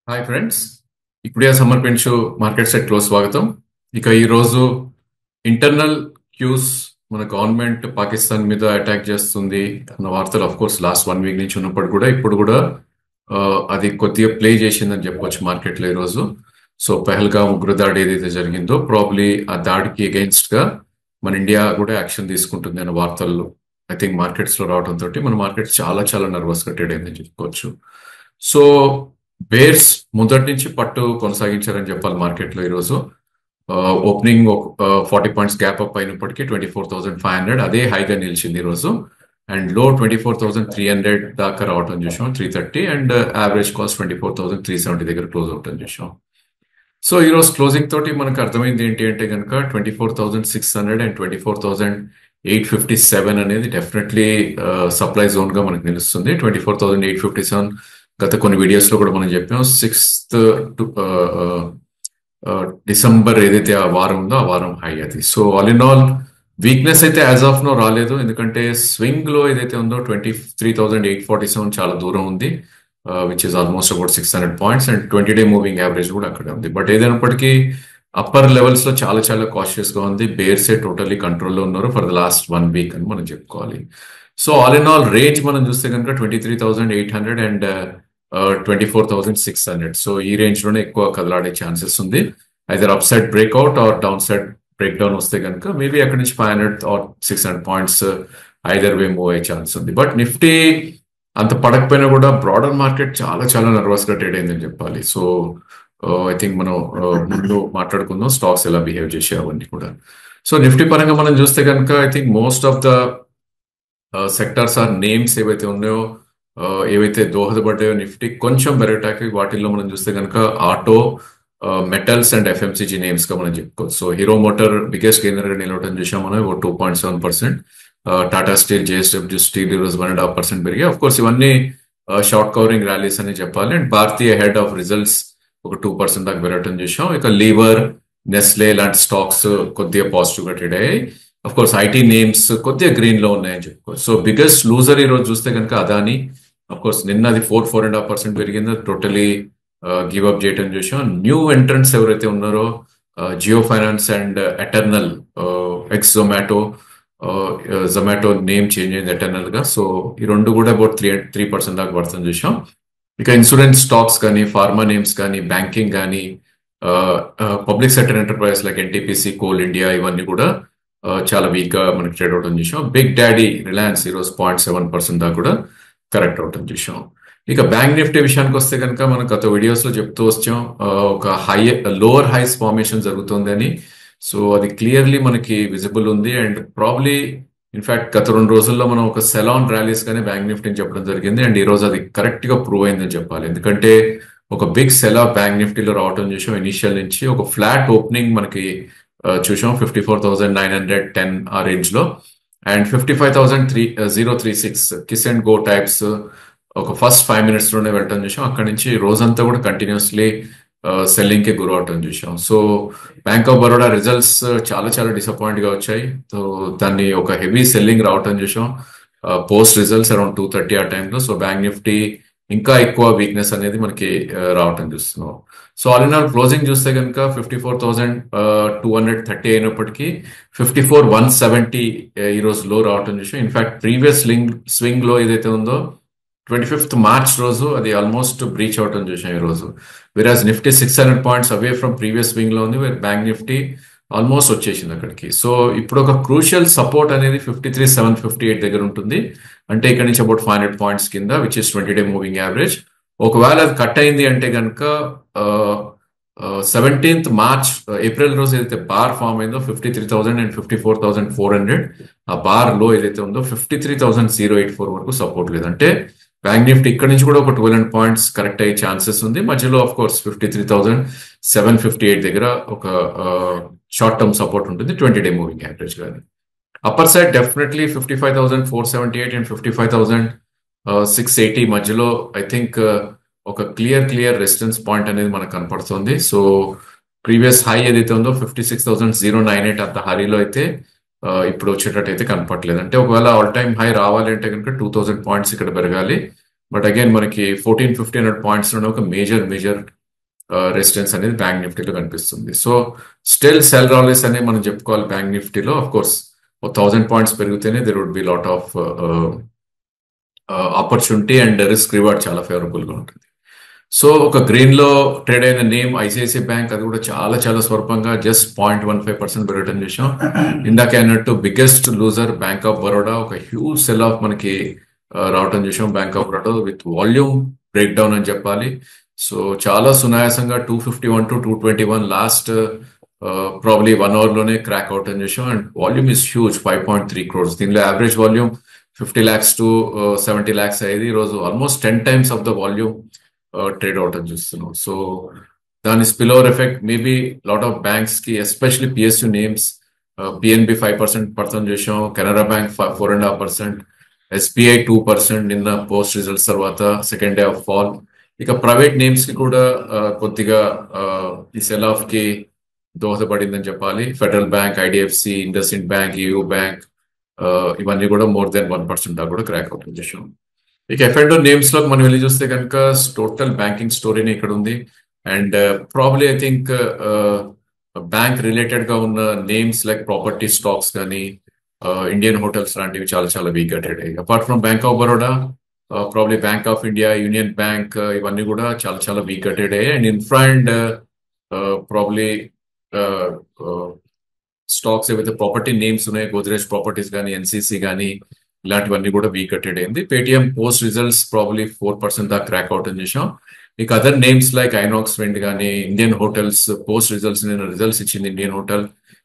Hi friends, ఇప్పుడే సమర్పించు market set లో స్వాగతం. ఇక ఈ రోజు ఇంటర్నల్ క్యూస్ మన గవర్నమెంట్ పాకిస్తాన్ మీద అటాక్ చేస్తుంది అన్న వార్తలు అఫ్ కోర్స్ లాస్ట్ 1 వీక్ నుంచి ఉన్నప్పుడు కూడా ఇప్పుడు కూడా అది కొద్దిగా ప్లే చేసిందని చెప్పొచ్చు మార్కెట్ లో ఈ రోజు. సో పెహల్గాం ఉగ్రదాడి ఏదైతే జరిగిందో ప్రాబ్లీ ఆ దాడికి అగెయిన్స్ట్ గా మన ఇండియా కూడా యాక్షన్ తీసుకుంటుంది అన్న వార్తలు ఐ థింక్ మార్కెట్స్ లో రావడంతో మన మార్కెట్ చాలా చాలా నర్వస్ గా ట్రేడ్ అయిందని చెప్పుకోవచ్చు. సో బేర్స్ మొదటి నుంచి పట్టు కొనసాగించారని చెప్పాలి మార్కెట్ లో ఈరోజు. ఓపెనింగ్ 40 పాయింట్స్ గ్యాప్ అప్ అయినప్పటికీ 24,500 అదే హైగా నిలిచింది ఈరోజు. అండ్ లో 24,300 దాకా రావటం చూసాం, 330. అండ్ యావరేజ్ కాస్ట్ 24,370 దగ్గర క్లోజ్ అవటం చూసాం. సో ఈ రోజు క్లోజింగ్ తోటి మనకు అర్థమైంది ఏంటి అంటే కనుక 24,600 అండ్ 24,857 అనేది డెఫినెట్లీ సప్లై జోన్ గా మనకు నిలుస్తుంది. 24,857 గత కొన్ని వీడియోస్ లో కూడా మనం చెప్పాం. 6th డిసెంబర్ ఏదైతే ఆ వారం ఉందో ఆ వారం హై అది. So all in all weakness అయితే యాజ్ ఆఫ్ నో రాలేదు, ఎందుకంటే స్వింగ్ లో ఏదైతే ఉందో 23,847 చాలా దూరం ఉంది, which is almost about 600 points. And 20-day moving average కూడా అక్కడే ఉంది. బట్ ఏదైనప్పటికీ అప్పర్ లెవెల్స్ లో చాలా చాలా కాషియస్ గా ఉంది. బేర్సే టోటల్లీ కంట్రోల్లో ఉన్నారు ఫర్ ద లాస్ట్ 1 వీక్ అని మనం చెప్పుకోవాలి. So all in all range మనం చూస్తే కనుక 23,800 అండ్ 24,600. సో ఈ రేంజ్ లోనే ఎక్కువ కదలాడే ఛాన్సెస్ ఉంది. Either up side breakout or down side break down వస్తే కనుక మేబీ అక్కడి నుంచి 500 or 600 points either way move అయ్యే ఛాన్స్ ఉంది. బట్ నిఫ్టీ అంత పడకపోయినా కూడా బ్రాడర్ మార్కెట్ చాలా చాలా నర్వస్ గా ట్రేడ్ అయిందని చెప్పాలి. సో ఐ థింక్ మనం ముందు మాట్లాడుకుందాం స్టాక్స్ ఎలా బిహేవ్ చేసే అవన్నీ కూడా. సో నిఫ్టీ పరంగా మనం చూస్తే కనుక I think most of the sectors or names ఏవైతే ఉన్నాయో, ఏవైతే దోహదపడ్డాయో నిఫ్టీ కొంచెం పెరగటానికి, వాటిల్లో మనం చూస్తే కనుక auto, metals and FMCG names గా మనం చెప్పుకోవచ్చు. So hero motor biggest gainer గా నిలవటం చూసాం మనం, 2.7%. టాటా స్టీల్, జేఎస్డబ్ల్యూ స్టీల్ ఈరోజు 1.5% పెరిగాయి. అఫ్ కోర్స్ ఇవన్నీ షార్ట్ కవరింగ్ ర్యాలీస్ అని చెప్పాలి. And Bharatiya head of results ఒక 2% దాకా పెరగటం చూసాం. ఇక లీవర్, నెస్లే లాంటి స్టాక్స్ కొద్దిగా పాజిటివ్ గా ట్రేడ్ అయ్యాయి. అఫ్ కోర్స్ ఐటీ నేమ్స్ కొద్దిగా గ్రీన్ లో ఉన్నాయని చెప్పుకోవచ్చు. సో బిగ్గెస్ట్ లూజర్ ఈ రోజు చూస్తే కనుక అదాని. అఫ్ కోర్స్ నిన్న అది 4.5% పెరిగింది, టోటలీ గివ్ అప్ చేయటం చూసాం. న్యూ ఎంట్రన్స్ ఎవరైతే ఉన్నారో Jio finance and Eternal, ex Zomato name change అయింది ఎటర్నల్ గా. సో ఈ రెండు కూడా అబౌట్ 3% దాకా పడుతుంది చూసాం. ఇక ఇన్సూరెన్స్ స్టాక్స్ కానీ, ఫార్మా నేమ్స్ కానీ, బ్యాంకింగ్ కానీ, public sector enterprise like NTPC, coal India, ఇవన్నీ కూడా చాలా వీక్ గా మనకి ట్రేడ్ అవటం చూసాం. బిగ్ డాడీ రిలయన్స్ ఈరోజు 0.7% దాకా కూడా కరెక్ట్ అవటం చూసాం. ఇక బ్యాంక్ నిఫ్టీ విషయానికి వస్తే కనుక మనం గత వీడియోస్ లో చెప్తూ వచ్చాం ఒక లోవర్ హైస్ ఫార్మేషన్ జరుగుతుంది అని. సో అది క్లియర్లీ మనకి విజిబుల్ ఉంది. అండ్ ప్రాబ్లీ ఇన్ఫాక్ట్ గత 2 రోజుల్లో మనం ఒక సెలాన్ ర్యాలీస్ గానే బ్యాంక్ నిఫ్టీని చెప్పడం జరిగింది. అండ్ ఈ రోజు అది కరెక్ట్ గా ప్రూవ్ అయిందని చెప్పాలి, ఎందుకంటే ఒక బిగ్ సెల్ ఆఫ్ బ్యాంక్ నిఫ్టీలో రావటం చూసాం. ఇనిషియల్ నుంచి ఒక ఫ్లాట్ ఓపెనింగ్ మనకి చూసాం 54,910 ఆ రేంజ్ లో, and 55,036 kiss and go types ఒక ఫస్ట్ 5 minutes లోనే వెళ్ళటం చూసాం. అక్కడి నుంచి రోజంతా కూడా కంటిన్యూస్లీ సెల్లింగ్ కి గురవటం చూసాం. So bank of Baroda results చాలా చాలా డిసప్పాయింట్ గా వచ్చాయి. సో దాన్ని ఒక హెవీ సెల్లింగ్ రావటం చూసాం పోస్ట్ రిజల్ట్స్ అరౌండ్ 2:30 ఆ టైంలో. సో బ్యాంక్ నిఫ్టీ ఇంకా ఎక్కువ వీక్నెస్ అనేది మనకి రావటం చూస్తున్నాం. So all in all closing చూస్తే కనుక 54,230 అయినప్పటికీ 54,170 ఈ రోజు లో రావటం చూసాం. ఇన్ఫాక్ట్ ప్రీవియస్ స్వింగ్ లో ఏదైతే ఉందో 25th March రోజు అది ఆల్మోస్ట్ బ్రీచ్ అవటం చూసాం ఈ రోజు. Viraj Nifty 600 points away from previous swing లో ఉంది, బ్యాంక్ నిఫ్టీ ఆల్మోస్ట్ వచ్చేసింది అక్కడికి. సో ఇప్పుడు ఒక క్రూషియల్ సపోర్ట్ అనేది 53,758 దగ్గర ఉంటుంది. అంటే ఇక్కడ నుంచి అబౌట్ 500 పాయింట్స్ కింద, which is 20-day moving average. ఒకవేళ అది కట్ అయింది అంటే కనుక 17th March, ఏప్రిల్ రోజు ఏదైతే బార్ ఫామ్ అయిందో 53,000 అండ్ 54,400, ఆ బార్ లో ఏదైతే ఉందో 53,084 వరకు సపోర్ట్ లేదంటే బ్యాంక్ నిఫ్టీ ఇక్కడ నుంచి కూడా ఒక 1200 పాయింట్స్ కరెక్ట్ అయ్యే ఛాన్సెస్ ఉంది. మధ్యలో ఆఫ్ కోర్స్ 53,758 దగ్గర ఒక షార్ట్ టర్మ్ సపోర్ట్ ఉంటుంది 20-day మూవింగ్ యావరేజ్ కానీ. అప్పర్ సైడ్ డెఫినెట్లీ 55,478 అండ్ 55,680 మధ్యలో ఐ థింక్ ఒక క్లియర్ రెసిస్టెన్స్ పాయింట్ అనేది మనకు కనపడుతుంది. సో ప్రీవియస్ హై ఏదైతే ఉందో 56,098 అంత హరీలో అయితే ఇప్పుడు వచ్చేటట్టు అయితే కనపట్లేదు. అంటే ఒకవేళ ఆల్ టైమ్ హై రావాలి అంటే కనుక 2,000 పాయింట్స్ ఇక్కడ పెరగాలి. బట్ అగైన్ మనకి 1,400-1,500 పాయింట్స్ లోనే ఒక మేజర్ రెసిస్టెన్స్ అనేది బ్యాంక్ నిఫ్టీలో కనిపిస్తుంది. సో స్టిల్ సెల్ రాలేస్ అనే మనం చెప్పుకోవాలి బ్యాంక్ నిఫ్టీలో. ఆఫ్ కోర్స్ 1000 పాయింట్స్ పెరిగితేనే there would be lot of opportunity and risk reward చాలా ఫేవరబుల్ గా ఉంటుంది. సో ఒక గ్రీన్ లో ట్రేడ్ అయిన నేమ్ ఐసిఐసిఐ బ్యాంక్, అది కూడా చాలా చాలా స్వల్పంగా జస్ట్ 0.15% పెరగటం చూసాం. ఇందాక అన్నట్టు biggest loser bank of Baroda, ఒక హ్యూజ్ సెల్ ఆఫ్ మనకి రావటం చూసాం bank of Baroda with volume break down అని చెప్పాలి. సో చాలా సునాయాసంగా 251 to 221 లాస్ట్ ప్రాబ్లీ 1 hour లోనే క్రాక్ అవుట్ అని చూసాం. And volume is huge, 5.3 crores. దీనిలో average volume 50 lakhs to 70 lakhs అయ్యేది. ఈరోజు almost 10 times of the volume trade out అని చూస్తున్నాం. సో దాని spill over effect maybe lot of banks కి, ఎస్పెషల్లీ పిఎస్యు నేమ్స్, పిఎన్బి 5% పడుతుంది చూసాం, కెనరా బ్యాంక్ 4.5%, ఎస్బీఐ 2% నిన్న పోస్ట్ రిజల్ట్స్ తర్వాత సెకండ్ డే ఆఫ్ ఫాల్. ఇక ప్రైవేట్ నేమ్స్ కి కూడా కొద్దిగా ఈ సెల్ ఆఫ్ కి దోహదపడిందని చెప్పాలి. Federal bank, IDFC, IndusInd bank, AU bank, ఇవన్నీ కూడా మోర్ దెన్ 1% దాకా కూడా క్రాక్ అవుట్ చేసాం. ఇక ఎఫ్ఎండో నేమ్స్ లో మనం వెళ్ళి చూస్తే కనుక టోటల్ బ్యాంకింగ్ స్టోరీని ఇక్కడ ఉంది. And probably I think bank related గా ఉన్న నేమ్స్ లైక్ ప్రాపర్టీ స్టాక్స్ కానీ, ఇండియన్ హోటల్స్ లాంటివి చాలా చాలా వీక్ గా ట్రేడ్ అయ్యాయి. Apart from bank of Baroda, probably bank of India, union bank, ఇవన్నీ కూడా చాలా చాలా వీక్ గా ట్రేడ్ అయ్యాయి. And infra and probably stocks ఏవైతే ప్రాపర్టీ నేమ్స్ ఉన్నాయో, గోద్రేజ్ ప్రాపర్టీస్ కానీ, ఎన్సీసీ కానీ, ఇలాంటివన్నీ కూడా వీక్ అటెడ్ అయింది. పేటిఎం పోస్ట్ రిజల్ట్స్ ప్రాబ్లీ 4% దాకా క్రాక్ అవుట్ అని చేసాం. ఇక అదర్ నేమ్స్ లైక్ ఐనాక్స్ వెండ్ కానీ, ఇండియన్ హోటల్స్ పోస్ట్ రిజల్ట్స్, నేను రిజల్ట్స్ ఇచ్చింది ఇండియన్ హోటల్,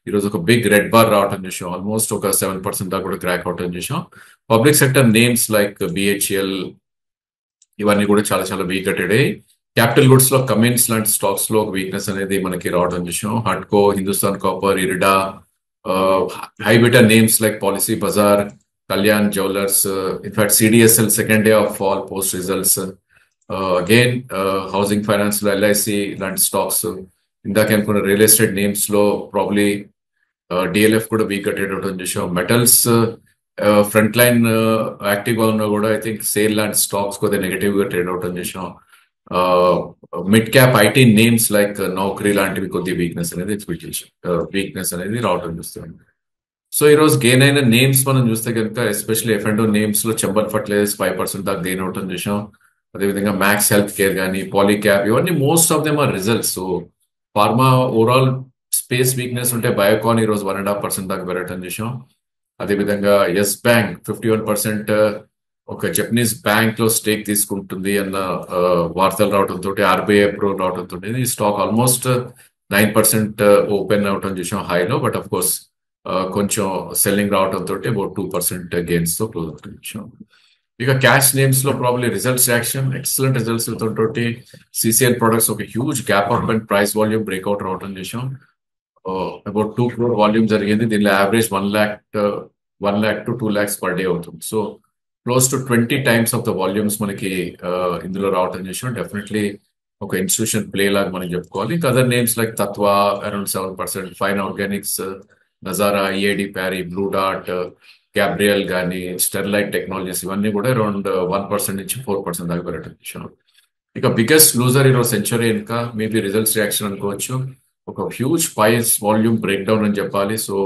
ఈరోజు ఒక బిగ్ రెడ్ బార్ రావటం చేసాం. ఆల్మోస్ట్ ఒక 7% దాకా కూడా క్రాక్ అవుట్ అని చేసాం. Public sector names like BHEL, ఇవన్నీ కూడా చాలా చాలా వీక్ అటెడ్ అయ్యి. క్యాపిటల్ గుడ్స్ లో కమిన్స్ లాంటి స్టాక్స్ లో వీక్నెస్ అనేది మనకి రావడం చూసాం. హట్కో, హిందుస్థాన్ కాపర్, ఇరిడా, హైబిటా names like Policybazaar, Kalyan jewellers, in fact CDSL second day of fall post results. Again housing finance లో ఎల్ఐసి లాంటి స్టాక్స్, ఇందాక అనుకున్న రియల్ ఎస్టేట్ నేమ్స్ లో ప్రాబ్లీ డిఎల్ఎఫ్ కూడా వీక్ ట్రేడ్ అవడం చూసాం. మెటల్స్ ఫ్రంట్ లైన్ యాక్టివ్ గా ఉన్నా కూడా ఐ థింక్ సేల్ లాంటి స్టాక్స్ కొద్దిగా నెగటివ్ గా ట్రేడ్ అవడం చూసాం. Mid cap IT names like Naukri లాంటివి కొద్ది వీక్నెస్ అనేది ఎక్స్పెక్ట్ చేసాం, వీక్నెస్ అనేది రావడం చూస్తాం. సో ఈ రోజు గెయిన్ అయిన నేమ్స్ మనం చూస్తే కనుక ఎస్పెషల్లీ ఎఫ్ఎండో నేమ్స్ లో చంబల్ ఫర్టిలైజర్స్ 5% దాకా గెయిన్ అవటం చూసాం. అదేవిధంగా మ్యాక్స్ హెల్త్ కేర్ కానీ, పాలీక్యాప్, ఇవన్నీ most of them are results. So pharma overall space weakness ఉంటే బయోకాన్ ఈ రోజు 1.5% దాకా పెరగటం చూసాం. అదేవిధంగా ఎస్ బ్యాంక్ 51% ఒక జపనీస్ బ్యాంక్ లో స్టేక్ తీసుకుంటుంది అన్న వార్తలు రావడంతో, ఆర్బీఐ అప్రూవల్ రావడంతో ఈ స్టాక్ ఆల్మోస్ట్ 9% ఓపెన్ అవటం చూసాం హైలో. బట్ అఫ్ కోర్స్ కొంచెం సెల్లింగ్ రావడంతో అబౌట్ 2% గెయిన్స్ తో క్లోజ్ అవుతుంది చూసాం. ఇక క్యాష్ నేమ్స్ లో probably results action, excellent results తోటి సిసిఎల్ ప్రొడక్ట్స్ ఒక huge gap up and price volume breakout రావడం చూసాం. అబౌట్ 2 crore వాల్యూమ్ జరిగింది. దీనిలో average 1 lakh to 2 lakhs per day అవుతుంది. So close to 20 times of the volumes మనకి ఇందులో రావటం చేసాం. డెఫినెట్లీ ఒక ఇన్స్టిట్యూషన్ ప్లే లాగా మనం చెప్పుకోవాలి. ఇంకా other names like Tatva around 7%, fine organics, Nazara, EID Parry, Blue డాట్, గ్యాబ్రియల్ కానీ, స్టెర్లైట్ టెక్నాలజీస్, ఇవన్నీ కూడా అరౌండ్ 1% నుంచి 4% దాకా పెరగటం చేసాం. ఇక బిగ్గెస్ట్ లూజర్ ఈరోజు సెంచరీ, ఇంకా మేబీ రిజల్ట్స్ రియాక్షన్ అనుకోవచ్చు. ఒక huge price volume break down అని చెప్పాలి. సో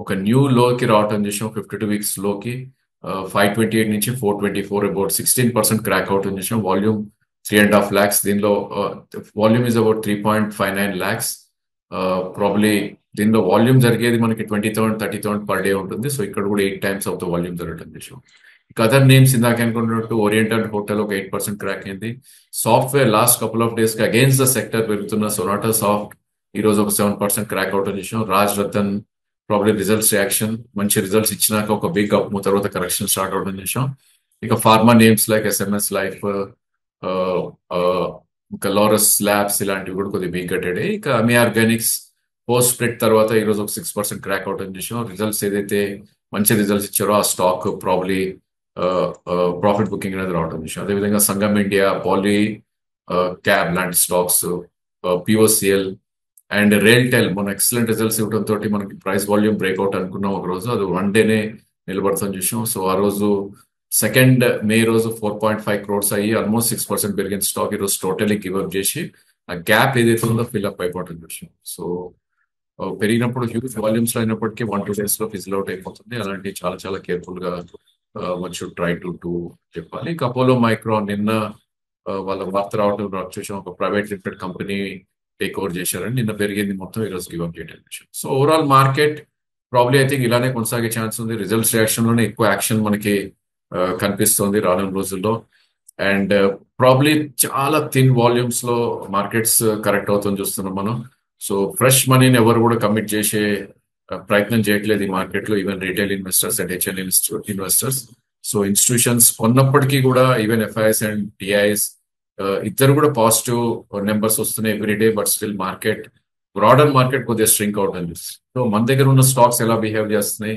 ఒక న్యూ లోకి రావటం చేసాం 52 weeks లోకి. 528 నుంచి 424, అబౌట్ 16% క్రాక్ అవుట్ చేసాం. Volume 3.5 lakhs. దీనిలో volume is about 3.59 lakhs. Probably దీనిలో వాల్యూమ్ జరిగేది మనకి 20,000 30,000 పర్ డే ఉంటుంది. సో ఇక్కడ కూడా 8 times ఆఫ్ ద వాల్యూమ్ జరగటం చేసాం. ఇక అదర్ నేమ్స్ ఇందాక అనుకున్నట్టు ఓరియంటల్ హోటల్ ఒక 8% క్రాక్ అయింది. Software last couple of days కి అగైన్స్ ద సెక్టర్ పెరుగుతున్న సొనాటా సాఫ్ట్ ఈ రోజు ఒక 7% క్రాక్ అవుట్ చేసాం. Raj Rattan probably results reaction, మంచి రిజల్ట్స్ ఇచ్చినాక ఒక బిగ్ అప్ తర్వాత కరెక్షన్ స్టార్ట్ అవడం చేసాం. ఇక pharma names like SMS life, ఇంకా లారస్ ల్యాబ్స్, ఇలాంటివి కూడా కొద్దిగా వీక్ అయ్యాయి. ఇక అమీ ఆర్గానిక్స్ పోస్ట్ స్ప్లిట్ తర్వాత ఈ రోజు ఒక 6% క్రాక్ అవుట్ అని చేసాం. రిజల్ట్స్ ఏదైతే మంచి రిజల్ట్స్ ఇచ్చారో ఆ స్టాక్ ప్రాబ్లీ ప్రాఫిట్ బుకింగ్ అనేది రావడం చేసాం. అదేవిధంగా సంగమ్ ఇండియా, పాలీ క్యాబ్ లాంటి స్టాక్స్, పిఓసిఎల్ అండ్ రైల్టెల్ మన ఎక్సలెంట్ రిజల్ట్స్ ఇవ్వడంతో మనకి ప్రైస్ వాల్యూమ్ బ్రేక్అవుట్ అనుకున్నాం ఒక రోజు, అది 1 డేనే నిలబడతాం చూసాం. సో ఆ రోజు 2nd May రోజు 4.5 crores అయ్యి ఆల్మోస్ట్ 6% పెరిగిన స్టాక్ ఈ రోజు టోటలీ గివ్ అప్ చేసి ఆ గ్యాప్ ఏదైతే ఉందో ఫిల్అప్ అయిపోవటం చూసాం. సో పెరిగినప్పుడు హ్యూజ్ వాల్యూమ్స్ లో అయినప్పటికీ 1-2 days లో ఫిజిల్ అవుట్ అయిపోతుంది. అలాంటి చాలా చాలా కేర్ఫుల్ గా one should try to do చెప్పాలి. ఇక అపోలో మైక్రాన్ నిన్న వాళ్ళ వార్త రావడం చూసాం, ఒక private limited company take over చేశారని నిన్న పెరిగింది మొత్తం, ఈరోజు గివ్ అప్ చేయడం విషయం. So overall market probably I think ఇలానే కొనసాగే ఛాన్స్ ఉంది. రిజల్ట్స్ రియాక్షన్ లోనే ఎక్కువ యాక్షన్ మనకి కనిపిస్తుంది రానున్న రోజుల్లో. అండ్ ప్రాబ్లీ చాలా థిన్ వాల్యూమ్స్ లో మార్కెట్స్ కరెక్ట్ అవుతుంది చూస్తున్నాం మనం. సో ఫ్రెష్ మనీని ఎవరు కూడా కమిట్ చేసే ప్రయత్నం చేయట్లేదు ఈ మార్కెట్ లో, even retail investors and HL investors. So institutions కొన్నప్పటికీ కూడా ఈవెన్ ఎఫ్ఐఎస్ అండ్ డిఐఎస్ ఇద్దరు కూడా పాజిటివ్ నెంబర్స్ వస్తున్నాయి every day. But still market, broader market కొద్దిగా స్ట్రింక్ అవుట్ అని చూస్తుంది. సో మన దగ్గర ఉన్న స్టాక్స్ ఎలా బిహేవ్ చేస్తున్నాయి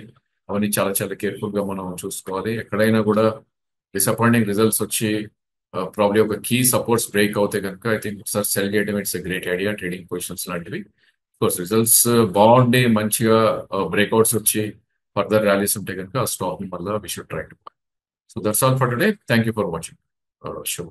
అవన్నీ చాలా చాలా కేర్ఫుల్ గా మనం చూసుకోవాలి. ఎక్కడైనా కూడా డిసప్పాయింటింగ్ రిజల్ట్స్ వచ్చి ప్రాబ్లీ ఒక కీ సపోర్ట్స్ బ్రేక్ అవుతే కనుక ఐ థింక్ ఒకసారి సెల్ చేయడం it's a great idea, trading positions లాంటివి. కోర్స్ రిజల్ట్స్ బాగుండి మంచిగా బ్రేక్అవుట్స్ వచ్చి ఫర్దర్ ర్యాలీస్ ఉంటే కనుక ఆ స్టాక్ ని మళ్ళీ we should try to. So that's all for today. Thank you for watching show.